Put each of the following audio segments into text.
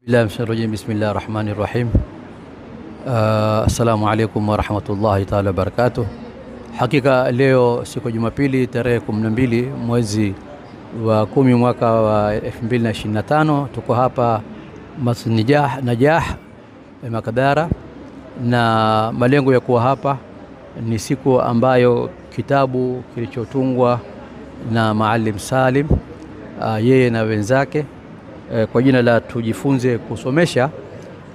Bismillahirrahmanirrahim. Assalamu alaikum warahmatullahi ta'ala wabarakatuh. Hakika leo siku Jumapili tarehe 12 mwezi wa 10 mwaka wa 2025 tuko hapa Masjid Najah Makadara, na malengo ya kuwa hapa ni siku ambayo kitabu kilichotungwa na Maalim Salim yeye na wenzake kwa jina la Tujifunze Kusomesha.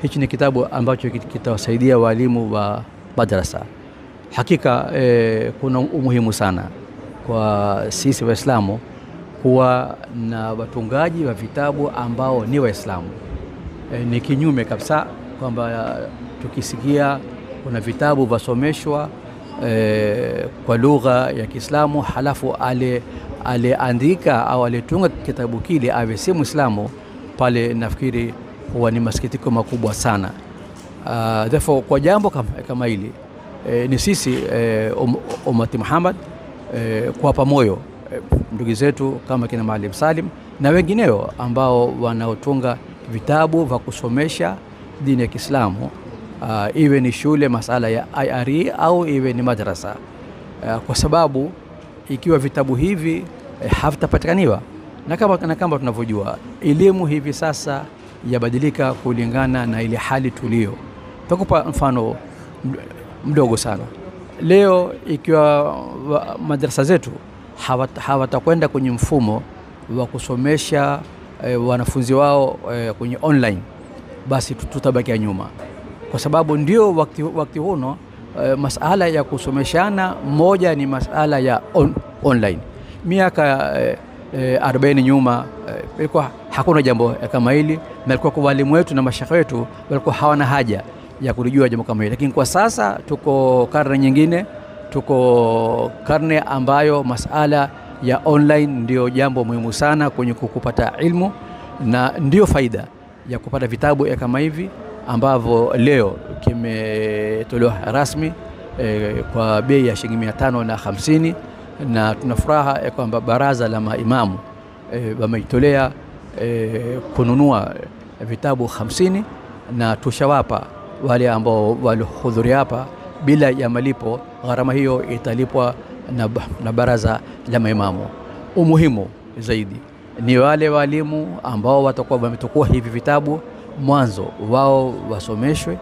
Hichi ni kitabu ambacho kitawasaidia walimu wa madrasa. Hakika kuna umuhimu sana kwa sisi Waislamu kuwa na watungaji wa vitabu ambao ni Waislamu. Ni kinyume kabisa kwamba tukisikia kuna vitabu vasomeshwa kwa lugha ya Kiislamu halafu aliandika au alitunga kitabu kile awe si Muislamu, pale nafikiri huwa ni masikitiko makubwa sana. Therefore kwa jambo kama hili ni sisi umati Muhammad kwa pamoja ndugu zetu kama kina Maalim Salim na wengineo ambao wanaotunga vitabu vya kusomesha dini ya Kiislamu, iwe ni shule masala ya IRE au iwe ni madrasa, kwa sababu ikiwa vitabu hivi havitapatikaniwa na kama tunavyojua elimu hivi sasa yabadilika kulingana na ile hali tulio. Tukupa mfano mdogo sana. Leo ikiwa madrasa zetu hawatakwenda kwenye mfumo wa kusomesha wanafunzi wao kwenye online, basi tutabaki nyuma, kwa sababu ndio wakati huno masala ya kusomeshana moja ni masala ya online. Miaka 40 nyuma ilikuwa hakuna jambo kama hili, na ilikuwa kwa walimu wetu na mashaka wetu walikuwa hawana haja ya kulijua jambo kama hili. Lakini kwa sasa tuko karne nyingine, tuko karne ambayo masala ya online ndio jambo muhimu sana kwenye kupata ilmu, na ndio faida ya kupata vitabu kama hivi ambavyo leo kimetolewa rasmi kwa bei ya shilingi 550, na tunafuraha kwamba baraza la maimamu wameitolea kununua vitabu 50, na tushawapa wale ambao walihudhuria hapa bila ya malipo. Gharama hiyo italipwa na baraza la maimamu. Umuhimu zaidi ni wale walimu ambao watakuwa wametukua hivi vitabu mwanzo wao wasomeshwe,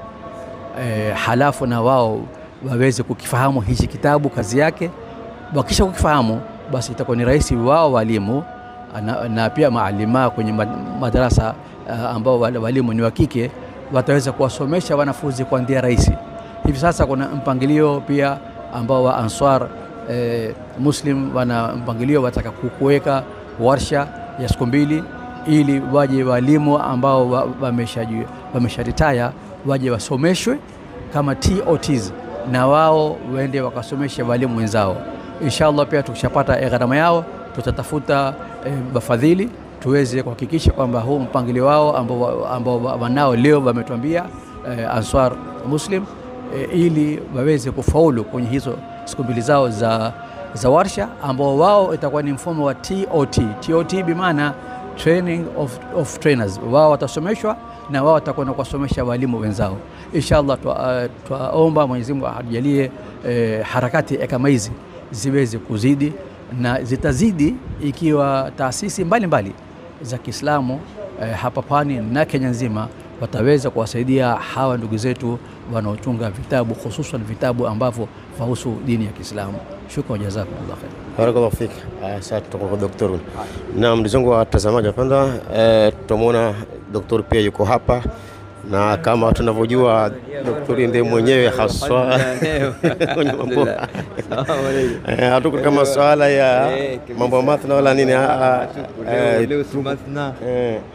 halafu na wao waweze kukifahamu hichi kitabu kazi yake. Wakisha kukifahamu, basi itakuwa ni rahisi wao walimu na pia maalima kwenye madrasa ambao walimu ni wa kike wataweza kuwasomesha wanafunzi kwa njia rahisi. Hivi sasa kuna mpangilio pia ambao wa Ansar Muslim wana mpangilio, wataka kuweka warsha ya siku 2 ili waje walimu ambao wamesharitaya waje wasomeshwe kama TOTs, na wao waende wakasomesha walimu wenzao. Inshallah pia tukishapata gharama yao tutatafuta wafadhili tuweze kuhakikisha kwamba huu mpangilio wao ambao wanao leo wametuambia Ansar Muslim, ili waweze kufaulu kwenye hizo siku 2 zao za warsha, ambao wao itakuwa ni mfumo wa TOT bi maana training of trainers. Wao watasomeshwa na wao watakwenda kuwasomesha walimu wenzao. Inshallah tuomba Mwenyezi Mungu ajalie harakati kama hizi ziweze kuzidi, na zitazidi ikiwa taasisi mbalimbali za Kiislamu hapa Pwani na Kenya nzima wataweza kuwasaidia hawa ndugu zetu wanaotunga vitabu, hususan vitabu ambavyo fahusu dini ya Kiislamu. Shukran, jazakumullah khair. Barakallahu fik. Asante kwa daktari. Na mdizangu wa watazamaji kwanza, tumuona daktari pia yuko hapa, na kama tunavyojua daktari ndiye mwenyewe haswa kwenye mambo hatuko kama swala ya mambo mathna wala nini, leo si mathna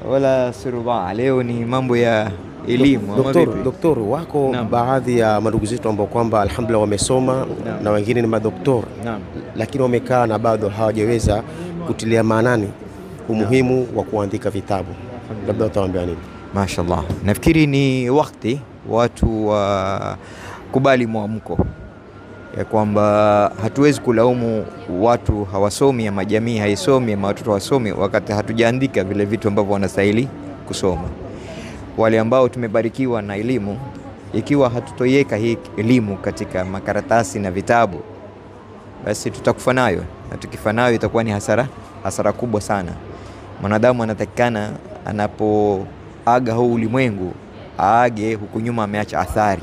wala suruba, leo ni mambo ya elimu. Daktari wako baadhi ya ndugu zetu ambao kwamba alhamdulillah wamesoma na wengine ni madoktori, lakini wamekaa na bado hawajaweza kutilia maanani umuhimu wa kuandika vitabu, labda utawaambia nini? Mashaallah, nafikiri ni wakati watu kubali mwamko ya kwamba hatuwezi kulaumu watu hawasomi ama jamii haisomi ama watoto hawasomi wakati hatujaandika vile vitu ambavyo wanastahili kusoma. wale ambao tumebarikiwa na elimu, ikiwa hatutoiweka hii elimu katika makaratasi na vitabu, basi tutakufa nayo, na tukifa nayo itakuwa ni hasara kubwa sana. Mwanadamu anatakikana anapoaga huu ulimwengu aage huku nyuma ameacha athari,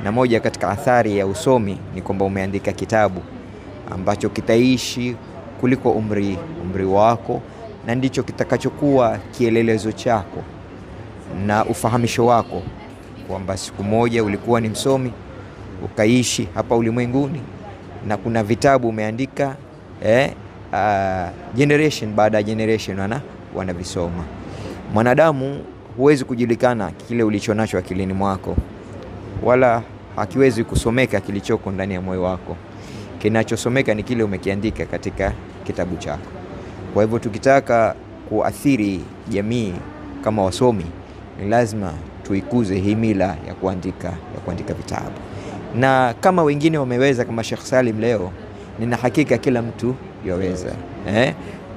na moja katika athari ya usomi ni kwamba umeandika kitabu ambacho kitaishi kuliko umri wako, na ndicho kitakachokuwa kielelezo chako na ufahamisho wako kwamba siku moja ulikuwa ni msomi ukaishi hapa ulimwenguni, na kuna vitabu umeandika generation baada ya generation wanavisoma. Mwanadamu huwezi kujulikana kile ulichonacho akilini mwako, wala hakiwezi kusomeka kilichoko ndani ya moyo wako. Kinachosomeka ni kile umekiandika katika kitabu chako. Kwa hivyo tukitaka kuathiri jamii kama wasomi, ni lazima tuikuze hii mila ya kuandika vitabu. Na kama wengine wameweza kama Sheikh Salim leo, nina hakika kila mtu yaweza.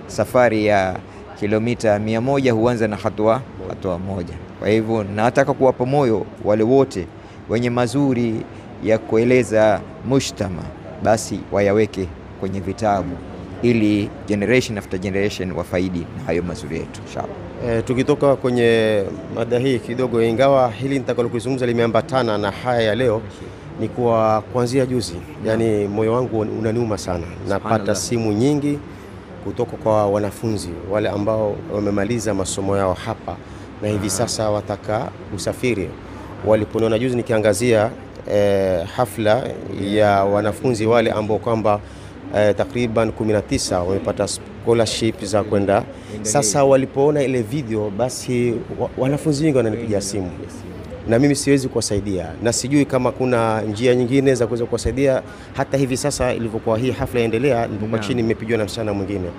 Safari ya kilomita 100 huanza na hatua moja. Kwa hivyo nataka kuwapa moyo wale wote wenye mazuri ya kueleza mujtama, basi wayaweke kwenye vitabu ili generation after generation wafaidi na hayo mazuri yetu inshallah. Tukitoka kwenye mada hii kidogo, ingawa hili nitakalokuzungumza limeambatana na haya ya leo, ni kwa kuanzia juzi, yani moyo wangu unaniuma sana. Napata simu nyingi kutoka kwa wanafunzi wale ambao wamemaliza masomo yao hapa na hivi sasa wataka usafiri. Waliponiona juzi nikiangazia hafla ya wanafunzi wale ambao kwamba takriban 19 wamepata scholarship za kwenda. Sasa walipoona ile video, basi wanafunzi wengi wananipigia simu, na mimi siwezi kuwasaidia, na sijui kama kuna njia nyingine za kuweza kuwasaidia. Hata hivi sasa ilivyokuwa hii hafla yaendelea, nilipokuwa chini nimepigiwa na msichana mwingine,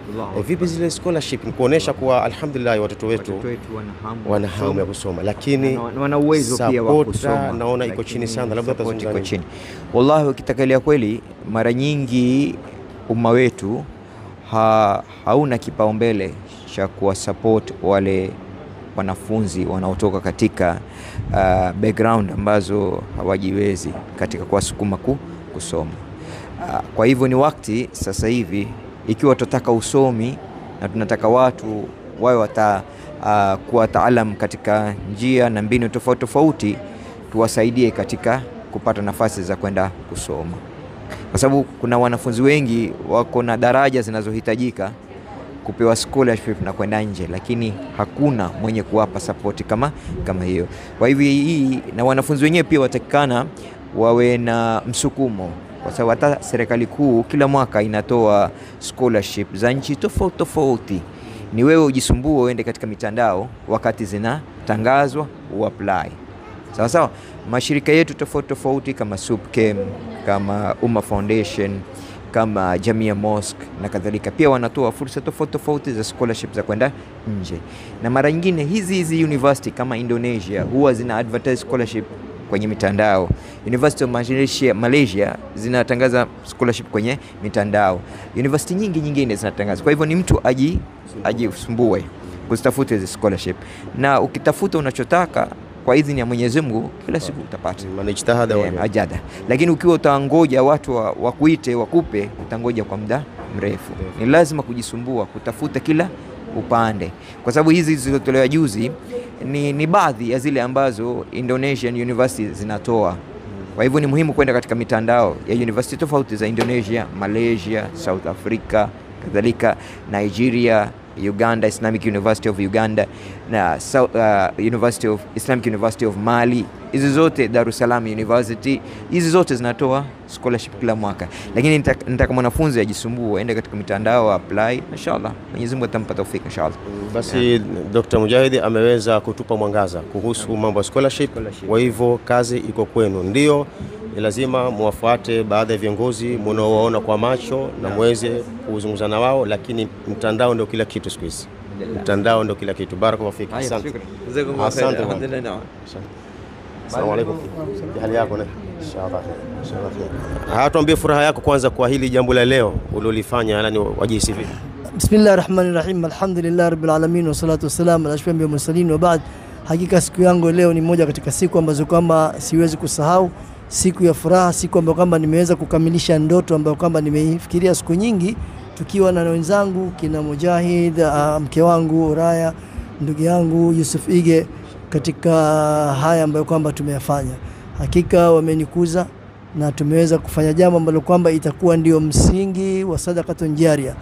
vipi zile scholarship, ni kuonesha kuwa alhamdulillah watoto wetu wana hamu ya kusoma, lakini wana uwezo pia wa kusoma. Naona iko chini sana, labda tazungumza chini. Wallahi ukitakalia kweli, mara nyingi umma wetu hauna kipaumbele cha kuwasupport wale wanafunzi wanaotoka katika background ambazo hawajiwezi katika kuwasukuma kusoma. Kwa hivyo ni wakati sasa hivi, ikiwa tutataka usomi na tunataka watu wawe kuwa taalam katika njia na mbinu tofauti, tuwasaidie katika kupata nafasi za kwenda kusoma, kwa sababu kuna wanafunzi wengi wako na daraja zinazohitajika kupewa scholarship na kwenda nje, lakini hakuna mwenye kuwapa support kama hiyo. Kwa hivyo hii, na wanafunzi wenyewe pia watakikana wawe na msukumo, kwa sababu hata serikali kuu kila mwaka inatoa scholarship za nchi tofauti. Ni wewe ujisumbue uende katika mitandao wakati zinatangazwa uapply. Sawa. Mashirika yetu tofauti kama SUPKEM, kama Umma Foundation, kama Jamia Mosque na kadhalika, pia wanatoa fursa tofauti za scholarship za kwenda nje. Na mara nyingine hizi university kama Indonesia huwa zina advertise scholarship kwenye mitandao. University of Malaysia zinatangaza scholarship kwenye mitandao. University nyingine zinatangaza. Kwa hivyo ni mtu ajisumbue kuzitafuta hizo scholarship, na ukitafuta unachotaka kwa idhini ya Mwenyezi Mungu kila siku utapata. Manijtahada ajada. Lakini ukiwa utangoja watu wakuite wakupe, utangoja kwa muda mrefu. Ni lazima kujisumbua kutafuta kila upande, kwa sababu hizi zilizotolewa juzi ni baadhi ya zile ambazo Indonesian University zinatoa. Kwa hivyo ni muhimu kwenda katika mitandao ya university tofauti za Indonesia, Malaysia, South Africa, kadhalika Nigeria, Uganda, Islamic University of Uganda, na Islamic University of Mali. Hizi zote, Dar es Salaam University, hizi zote zinatoa scholarship kila mwaka. Lakini nitaka mwanafunzi ajisumbue aende katika mitandao apply, inshallah Mwenyezi Mungu atampa taufiki inshallah. Basi Dr. Mujahid ameweza kutupa mwangaza kuhusu mambo ya scholarship. Kwa hivyo kazi iko kwenu, ndio ni lazima muwafuate baadhi ya viongozi mnaowaona kwa macho na muweze kuzungumza na wao, lakini mtandao ndio kila kitu siku hizi. Mtandao ndio kila kitu. Barakallahu fiki. Asante. Asante. Asalamu alaykum. Hali yako na inshallah. Tuambie furaha yako kwanza kwa hili jambo la leo ulilofanya, yani wajihisi vipi? Bismillahir Rahmanir Rahim. Alhamdulillah Rabbil Alamin wa salatu wassalamu ala ashrafil mursalin wa ba'd. Hakika siku yangu leo ni moja katika siku ambazo kwamba siwezi kusahau, siku ya furaha, siku ambayo kwamba nimeweza kukamilisha ndoto ambayo kwamba nimeifikiria siku nyingi, tukiwa na wenzangu kina Mujahid, mke wangu Raya, ndugu yangu Yusuf Ige, katika haya ambayo kwamba tumeyafanya. Hakika wamenikuza na tumeweza kufanya jambo ambalo kwamba itakuwa ndio msingi wa sadaqatun jaria.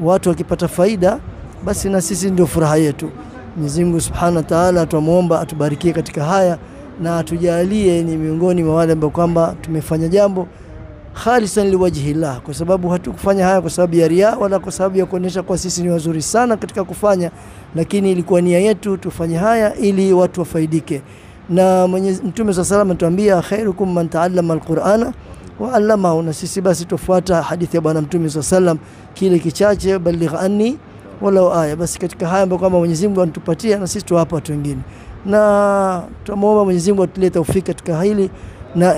Watu wakipata faida, basi na sisi ndio furaha yetu. Mwenyezi Mungu Subhanahu wa Ta'ala tumuomba atubarikie katika haya na atujalie ni miongoni mwa wale ambao kwamba tumefanya jambo khalisan liwajhillah, kwa sababu hatukufanya haya kwa sababu ya riya wala kwa sababu ya kuonesha kwa sisi ni wazuri sana katika kufanya, lakini ilikuwa nia yetu tufanye haya ili watu wafaidike. Na Mtume sallallahu alayhi wasallam anatuambia khairukum man ta'allama al-Qur'ana wa 'allamahu, na sisi basi tufuata hadithi ya bwana Mtume sallallahu alayhi wasallam, kile kichache baligh anni walau aya. Basi katika haya ambayo kama Mwenyezi Mungu anatupatia na sisi tuwapa watu wengine, na tunamuomba Mwenyezi Mungu atulete taufiki katika hili na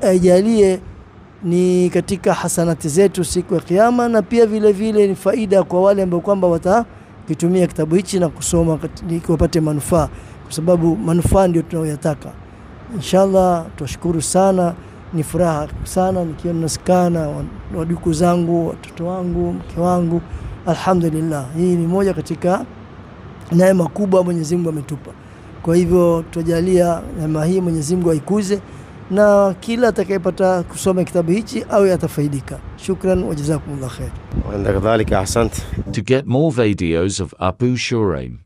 ajalie ni katika hasanati zetu siku ya kiyama, na pia vile vile ni faida kwa wale ambao kwamba watakitumia kitabu hichi na kusoma ili wapate manufaa, kwa sababu manufaa ndio tunayoyataka. Inshallah tushukuru sana, ni furaha sana nikiwa nasikana waduku zangu, watoto wangu, mke wangu. Alhamdulillah, hii ni moja katika neema kubwa Mwenyezi Mungu ametupa. Kwa hivyo tujalia neema hii Mwenyezi Mungu aikuze, na kila atakayepata kusoma kitabu hichi au atafaidika. Shukran wa jazakumullah khair. Wa kadhalika ahsant. To get more videos of Abu Shuraim,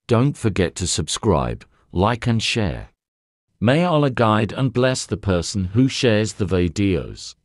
don't forget to subscribe, like and share. May Allah guide and bless the person who shares the videos.